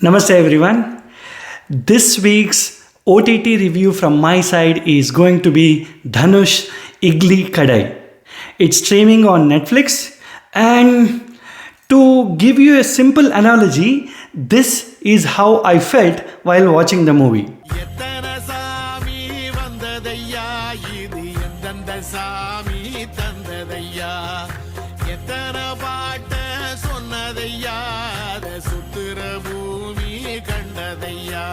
Namaste everyone. This week's OTT review from my side is going to be Dhanush Idli Kadai. It's streaming on Netflix, and to give you a simple analogy, this is how I felt while watching the movie. எத்தனை சாமி வந்ததையா இது எந்தெந்த சாமி தந்ததையா எத்தனை பாட்ட சொன்னதையா அதை சுத்துற பூமி கண்டதையா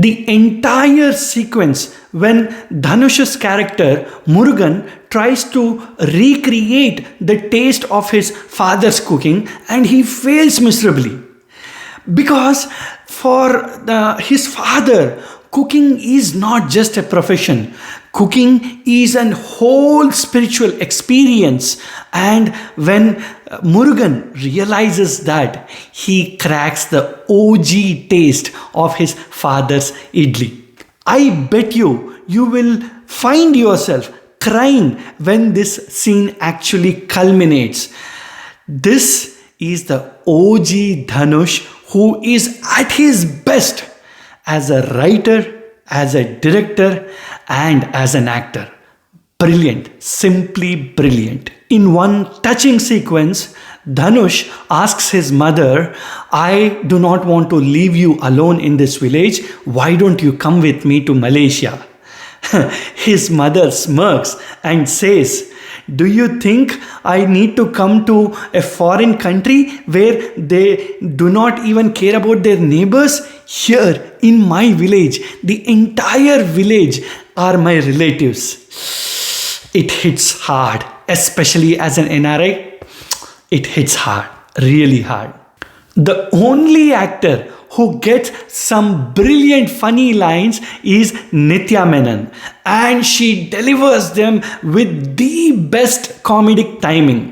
The entire sequence when Dhanush's character Murugan tries to recreate the taste of his father's cooking and he fails miserably. Because for his father, cooking is not just a profession. Cooking is an whole spiritual experience. And when Murugan realizes that, he cracks the OG taste of his father's idli. I bet you will find yourself crying when this scene actually culminates. This is the OG Dhanush who is at his best as a writer, as a director, and as an actor. Brilliant, simply brilliant. In one touching sequence, Dhanush asks his mother, "I do not want to leave you alone in this village. Why don't you come with me to Malaysia?" His mother smirks and says, "Do you think I need to come to a foreign country where they do not even care about their neighbors? Here in my village, the entire village are my relatives." It hits hard, especially as an NRI. It hits hard, really hard. The only actor who gets some brilliant funny lines is Nitya Menon, and she delivers them with the best comedic timing.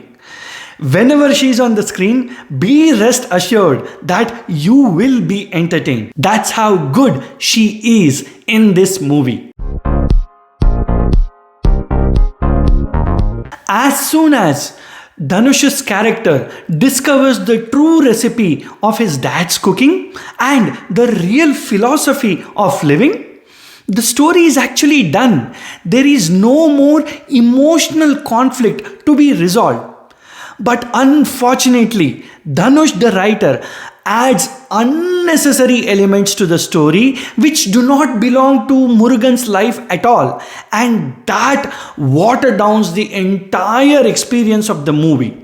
Whenever she is on the screen, be rest assured that you will be entertained. That's how good she is in this movie. As soon as Dhanush's character discovers the true recipe of his dad's cooking and the real philosophy of living, the story is actually done. There is no more emotional conflict to be resolved. But unfortunately, Dhanush the writer adds unnecessary elements to the story which do not belong to Murugan's life at all, and that water downs the entire experience of the movie.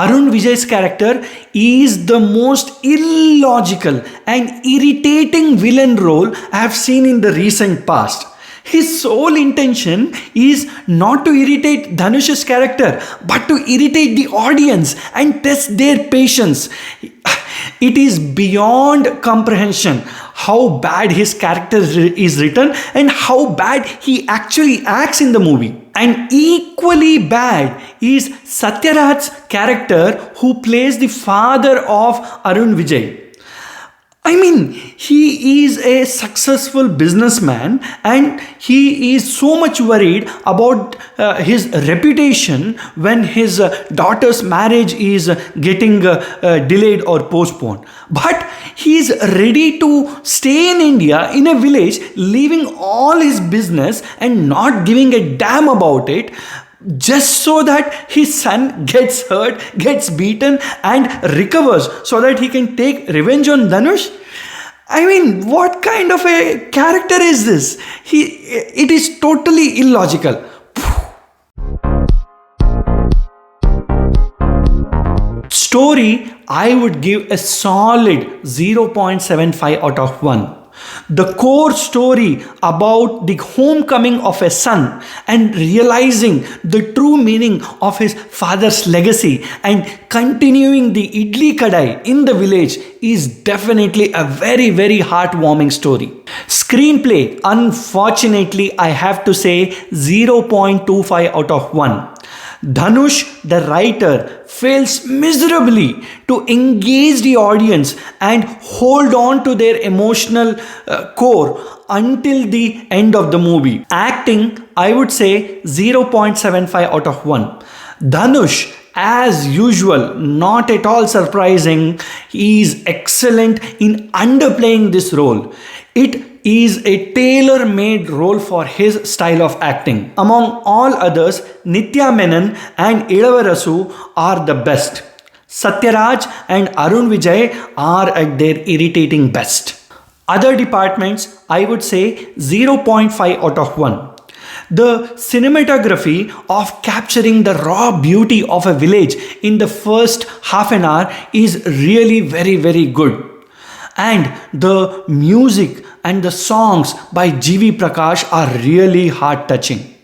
Arun Vijay's character is the most illogical and irritating villain role I have seen in the recent past. His sole intention is not to irritate Dhanush's character, but to irritate the audience and test their patience. It is beyond comprehension how bad his character is written and how bad he actually acts in the movie. And equally bad is Satyaraj's character who plays the father of Arun Vijay. I mean, he is a successful businessman and he is so much worried about his reputation when his daughter's marriage is getting delayed or postponed. But he is ready to stay in India in a village, leaving all his business and not giving a damn about it, just so that his son gets hurt, gets beaten and recovers so that he can take revenge on Dhanush. I mean, what kind of a character is this? It is totally illogical. Story I would give a solid 0.75 out of 1. The core story about the homecoming of a son and realizing the true meaning of his father's legacy and continuing the Idli Kadai in the village is definitely a very, very heartwarming story. Screenplay, unfortunately, I have to say 0.25 out of 1. Dhanush, the writer, fails miserably to engage the audience and hold on to their emotional core until the end of the movie. Acting, I would say 0.75 out of 1. Dhanush, as usual, not at all surprising, he is excellent in underplaying this role. It is a tailor-made role for his style of acting. Among all others, Nitya, Menon and Ilavarasu are the best. Satyaraj and Arun Vijay are at their irritating best. Other departments, I would say 0.5 out of 1. The cinematography of capturing the raw beauty of a village in the first half an hour is really very, very good. And the music and the songs by Prakash are really heart-touching.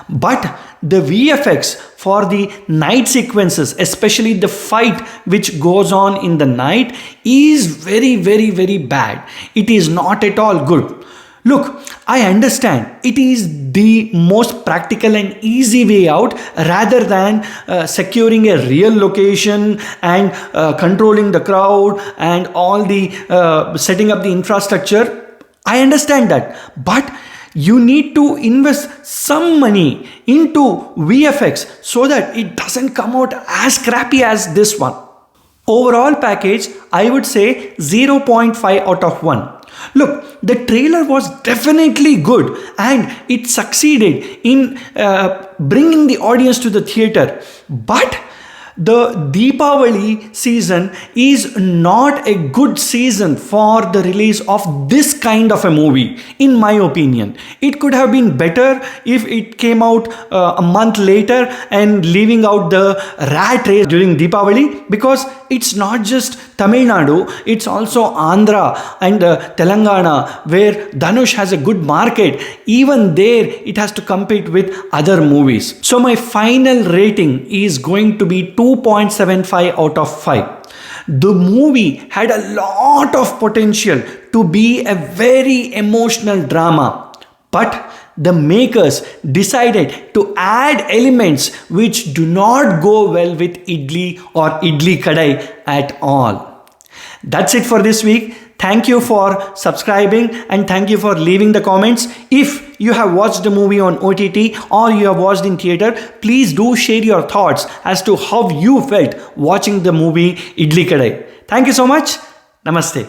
But the VFX for the night sequences, especially the fight which goes on in the night, is very, very, very bad. It is not at all good. Look, I understand it is the most practical and easy way out rather than securing a real location and controlling the crowd and all the setting up the infrastructure. I understand that, but you need to invest some money into VFX so that it doesn't come out as crappy as this one. Overall package, I would say 0.5 out of 1. Look, the trailer was definitely good and it succeeded in bringing the audience to the theater. But the Deepavali season is not a good season for the release of this kind of a movie, in my opinion. It could have been better if it came out a month later and leaving out the rat race during Deepavali, because it's not just Tamil Nadu, it's also Andhra and Telangana, where Dhanush has a good market. Even there, it has to compete with other movies. So my final rating is going to be 2.75 out of 5. The movie had a lot of potential to be a very emotional drama, but the makers decided to add elements which do not go well with Idli or Idli Kadai at all. That's it for this week. Thank you for subscribing and thank you for leaving the comments. If you have watched the movie on OTT or you have watched in theater, please do share your thoughts as to how you felt watching the movie Idli Kadai. Thank you so much. Namaste.